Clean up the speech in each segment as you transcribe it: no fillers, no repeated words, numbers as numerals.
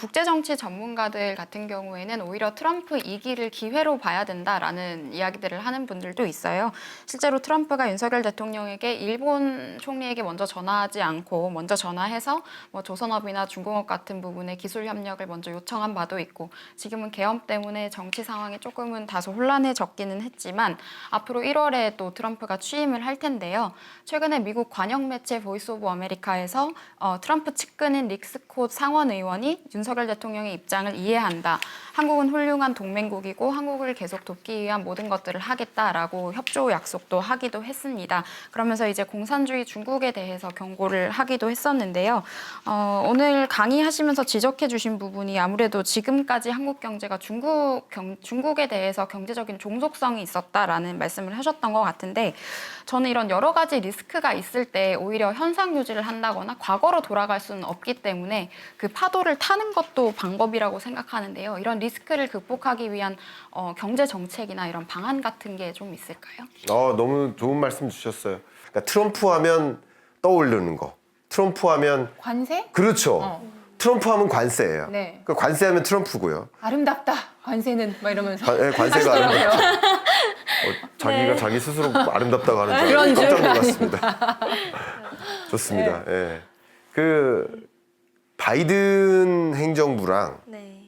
국제정치 전문가들 같은 경우에는 오히려 트럼프 2기를 기회로 봐야 된다라는 이야기들을 하는 분들도 있어요. 실제로 트럼프가 윤석열 대통령에게 일본 총리에게 먼저 전화하지 않고 먼저 전화해서 뭐 조선업이나 중공업 같은 부분의 기술 협력을 먼저 요청한 바도 있고, 지금은 계엄 때문에 정치 상황이 조금은 다소 혼란해졌기는 했지만 앞으로 1월에 또 트럼프가 취임을 할 텐데요. 최근에 미국 관영 매체 보이스 오브 아메리카에서 트럼프 측근인 릭 스콧 상원 의원이 윤석열 대통령의 입장을 이해한다. 한국은 훌륭한 동맹국이고 한국을 계속 돕기 위한 모든 것들을 하겠다라고 협조 약속도 하기도 했습니다. 그러면서 이제 공산주의 중국에 대해서 경고를 하기도 했었는데요. 오늘 강의하시면서 지적해 주신 부분이 아무래도 지금까지 한국 경제가 중국에 대해서 경제적인 종속성이 있었다라는 말씀을 하셨던 것 같은데, 저는 이런 여러 가지 리스크가 있을 때 오히려 현상 유지를 한다거나 과거로 돌아갈 수는 없기 때문에 그 파도를 타는 것도 방법이라고 생각하는데요. 이런 리스크를 극복하기 위한 경제 정책이나 이런 방안 같은 게 좀 있을까요? 너무 좋은 말씀 주셨어요. 그러니까 트럼프 하면 떠오르는 거. 트럼프 하면 관세? 그렇죠. 트럼프 하면 관세예요. 네. 그러니까 관세하면 트럼프고요. 아름답다. 관세는 막 이러면서. 관세가 아름답다. 자기가 자기 스스로 아름답다고 하는 줄 알고 깜짝 놀랐습니다. 좋습니다. 예. 그 바이든 행정부랑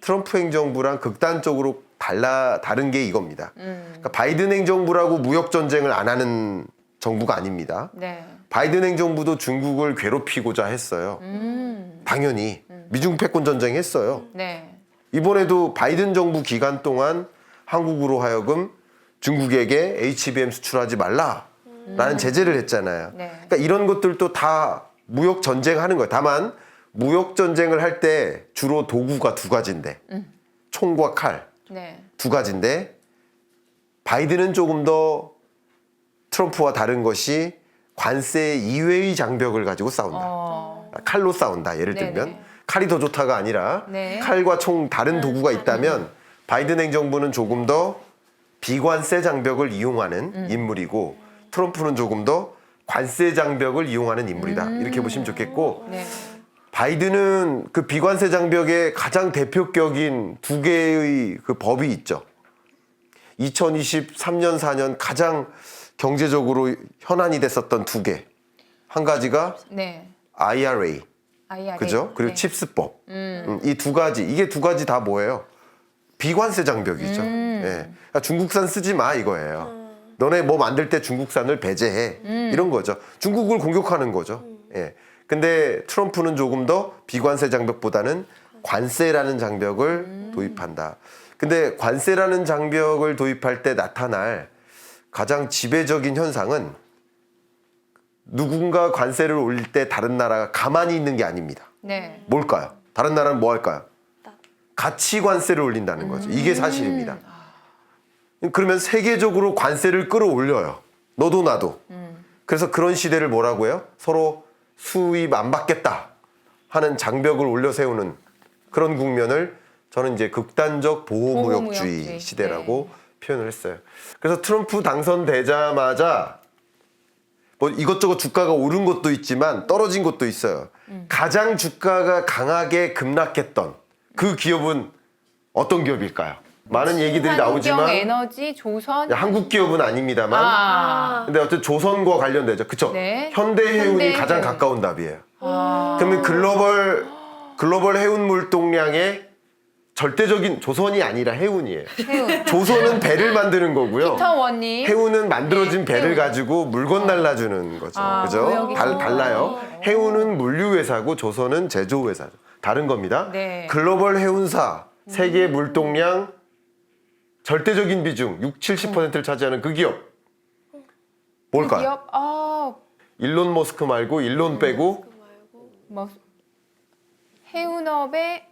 트럼프 행정부랑 극단적으로 다른 게 이겁니다. 그러니까 바이든 행정부라고 무역 전쟁을 안 하는 정부가 아닙니다. 네. 바이든 행정부도 중국을 괴롭히고자 했어요. 당연히 미중 패권 전쟁 했어요. 네. 이번에도 바이든 정부 기간 동안 한국으로 하여금 중국에게 HBM 수출하지 말라라는 제재를 했잖아요. 네. 그러니까 이런 것들도 다 무역 전쟁하는 거예요. 다만 무역 전쟁을 할 때 주로 도구가 두 가지인데 총과 칼 네. 두 가지인데, 바이든은 조금 더 트럼프와 다른 것이 관세 이외의 장벽을 가지고 싸운다. 칼로 싸운다. 예를 네네. 들면 칼이 더 좋다가 아니라 네. 칼과 총 다른 도구가 있다면 바이든 행정부는 조금 더 비관세 장벽을 이용하는 인물이고 트럼프는 조금 더 관세 장벽을 이용하는 인물이다. 이렇게 보시면 좋겠고, 네. 바이든은 그 비관세 장벽의 가장 대표격인 두 개의 그 법이 있죠. 2023년, 4년 가장 경제적으로 현안이 됐었던 두 개. 한 가지가 네. IRA, IRA. 그죠? 그리고 네. 칩스법. 이 두 가지, 이게 두 가지 다 뭐예요? 비관세 장벽이죠. 예. 그러니까 중국산 쓰지 마 이거예요. 너네 뭐 만들 때 중국산을 배제해. 이런 거죠. 중국을 공격하는 거죠. 예. 근데 트럼프는 조금 더 비관세 장벽보다는 관세라는 장벽을 도입한다. 근데 관세라는 장벽을 도입할 때 나타날 가장 지배적인 현상은 누군가 관세를 올릴 때 다른 나라가 가만히 있는 게 아닙니다. 네. 뭘까요? 다른 나라는 뭐 할까요? 가치 관세를 올린다는 거죠. 이게 사실입니다. 그러면 세계적으로 관세를 끌어올려요. 너도 나도. 그래서 그런 시대를 뭐라고 해요? 서로 수입 안 받겠다 하는 장벽을 올려 세우는 그런 국면을 저는 이제 극단적 보호무역주의 시대라고 표현을 했어요. 그래서 트럼프 당선되자마자 뭐 이것저것 주가가 오른 것도 있지만 떨어진 것도 있어요. 가장 주가가 강하게 급락했던 그 기업은 어떤 기업일까요? 많은 얘기들이 나오지만 한국에너지, 조선. 한국 기업은 아닙니다만 근데 어쨌든 조선과 관련되죠. 그쵸? 네. 현대해운이 현대해운. 가장 가까운 답이에요. 그러면 글로벌 해운 물동량의 절대적인 조선이 아니라 해운이에요. 해운. 조선은 배를 만드는 거고요. 피터 원님. 해운은 만들어진 배를 해운. 가지고 물건 날라주는 거죠. 그죠? 무역이. 달라요. 해운은 물류회사고 조선은 제조회사죠. 다른 겁니다. 네. 글로벌 해운사, 세계 물동량 절대적인 비중 70-70%를 차지하는 그 기업. 뭘까요? 기업. 일론 머스크 말고 일론 빼고 뭐 해운업의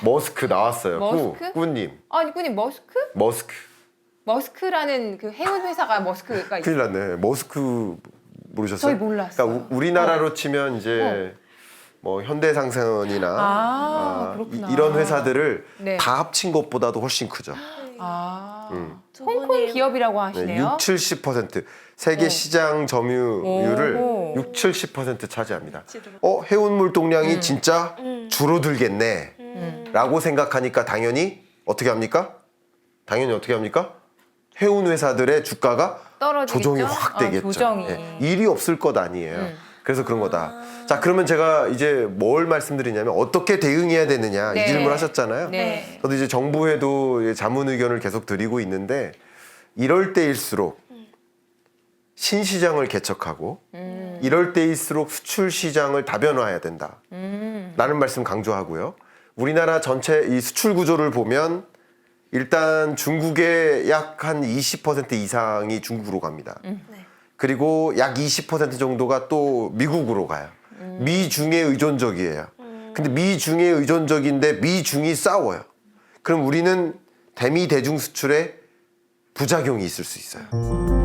머스크 나왔어요. 머스크? 꾸님. 아니 꾸님 머스크? 머스크. 머스크라는 그 해운 회사가 머스크가 있어요. 큰일 났네. 머스크 모르셨어요? 저희 몰랐어요. 그러니까 우리나라로 치면 이제 뭐 현대상선이나 그렇구나. 이런 회사들을 네. 다 합친 것보다도 훨씬 크죠. 홍콩 기업이라고 네, 하시네요. 60-70% 세계 시장 점유율을 오. 60-70% 차지합니다. 해운물 동량이 진짜 줄어들겠네. 라고 생각하니까 당연히 어떻게 합니까? 해운 회사들의 주가가 떨어지겠죠? 조정이 확 되겠죠. 조정이. 예, 일이 없을 것 아니에요. 그래서 그런 거다. 자, 그러면 제가 이제 뭘 말씀드리냐면 어떻게 대응해야 되느냐 네. 이 질문 하셨잖아요. 네. 저도 이제 정부에도 자문 의견을 계속 드리고 있는데 이럴 때일수록 신시장을 개척하고 이럴 때일수록 수출 시장을 다변화해야 된다. 라는 말씀 강조하고요. 우리나라 전체 이 수출 구조를 보면 일단 중국의 약 한 20% 이상이 중국으로 갑니다. 그리고 약 20% 정도가 또 미국으로 가요. 미중에 의존적이에요. 근데 미중에 의존적인데 미중이 싸워요. 그럼 우리는 대미 대중 수출에 부작용이 있을 수 있어요.